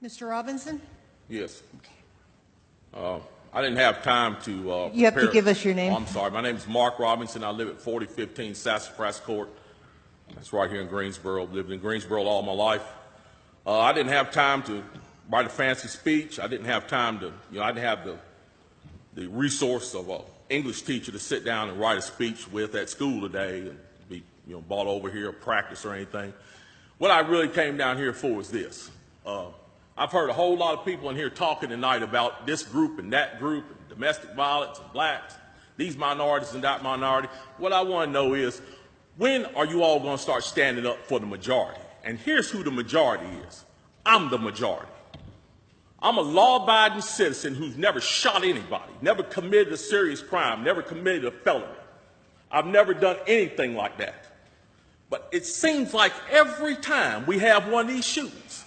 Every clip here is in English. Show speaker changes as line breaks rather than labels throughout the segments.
Mr. Robinson?
Yes. I didn't have time to
You have to give us your name.
Oh, I'm sorry. My name is Mark Robinson. I live at 4015 Sassafras Court. That's right here in Greensboro. Lived in Greensboro all my life. I didn't have time to write a fancy speech. I didn't have time to, I didn't have the resource of an English teacher to sit down and write a speech with at school today and be, brought over here or practice or anything. What I really came down here for is this. I've heard a whole lot of people in here talking tonight about this group and that group, and domestic violence and blacks, these minorities and that minority. What I want to know is, when are you all going to start standing up for the majority? And here's who the majority is. I'm the majority. I'm a law-abiding citizen who's never shot anybody, never committed a serious crime, never committed a felony. I've never done anything like that. But it seems like every time we have one of these shootings,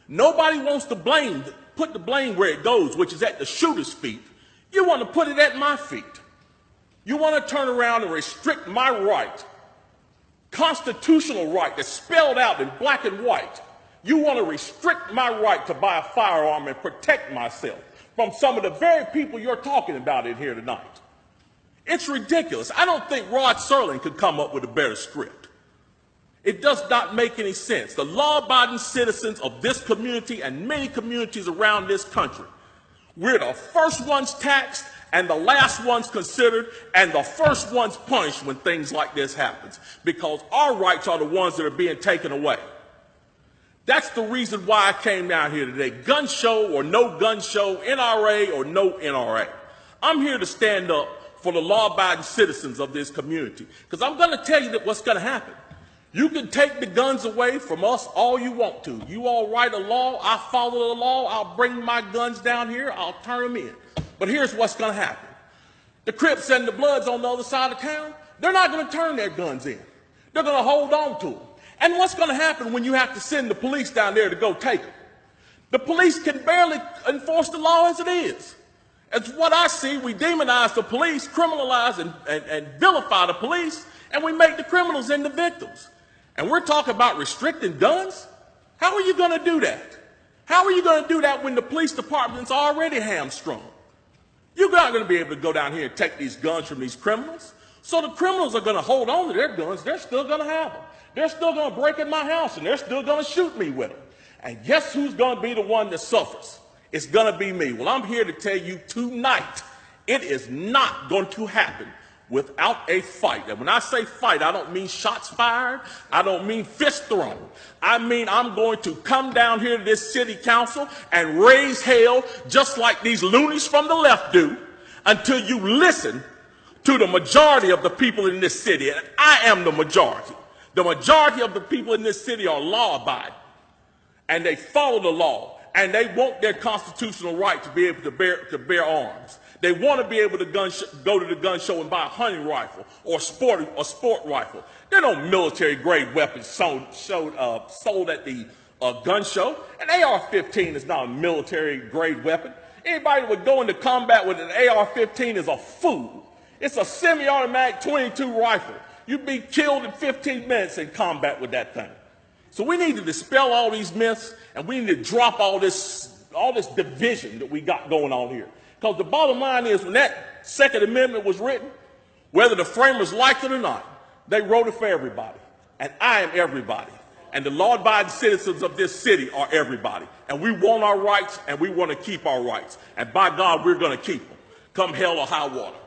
nobody wants to put the blame where it goes, which is at the shooter's feet. You want to put it at my feet. You want to turn around and restrict my right, constitutional right that's spelled out in black and white. You want to restrict my right to buy a firearm and protect myself from some of the very people you're talking about in here tonight. It's ridiculous. I don't think Rod Serling could come up with a better script. It does not make any sense. The law-abiding citizens of this community and many communities around this country, we're the first ones taxed and the last ones considered and the first ones punished when things like this happens, because our rights are the ones that are being taken away. That's the reason why I came down here today. Gun show or no gun show, NRA or no NRA. I'm here to stand up for the law-abiding citizens of this community, because I'm going to tell you that what's going to happen. You can take the guns away from us all you want to. You all write a law, I follow the law, I'll bring my guns down here, I'll turn them in. But here's what's going to happen. The Crips and the Bloods on the other side of town, they're not going to turn their guns in. They're going to hold on to them. And what's going to happen when you have to send the police down there to go take them? The police can barely enforce the law as it is. As what I see, we demonize the police, criminalize and vilify the police, and we make the criminals into victims. And we're talking about restricting guns? How are you going to do that? How are you going to do that when the police department's already hamstrung? You're not going to be able to go down here and take these guns from these criminals. So the criminals are going to hold on to their guns. They're still going to have them. They're still going to break in my house, and they're still going to shoot me with them. And guess who's going to be the one that suffers? It's going to be me. Well, I'm here to tell you tonight, it is not going to happen without a fight. And when I say fight, I don't mean shots fired. I don't mean fist thrown. I mean I'm going to come down here to this city council and raise hell just like these loonies from the left do until you listen to the majority of the people in this city. And I am the majority. The majority of the people in this city are law-abiding, and they follow the law, and they want their constitutional right to be able to bear arms. They want to be able to go to the gun show and buy a hunting rifle or a sport rifle. There are no military-grade weapons sold at the gun show. An AR-15 is not a military-grade weapon. Anybody that would go into combat with an AR-15 is a fool. It's a semi-automatic .22 rifle. You'd be killed in 15 minutes in combat with that thing. So we need to dispel all these myths, and we need to drop all this division that we got going on here. Because the bottom line is, when that Second Amendment was written, whether the framers liked it or not, they wrote it for everybody. And I am everybody. And the law-abiding citizens of this city are everybody. And we want our rights, and we want to keep our rights. And by God, we're going to keep them, come hell or high water.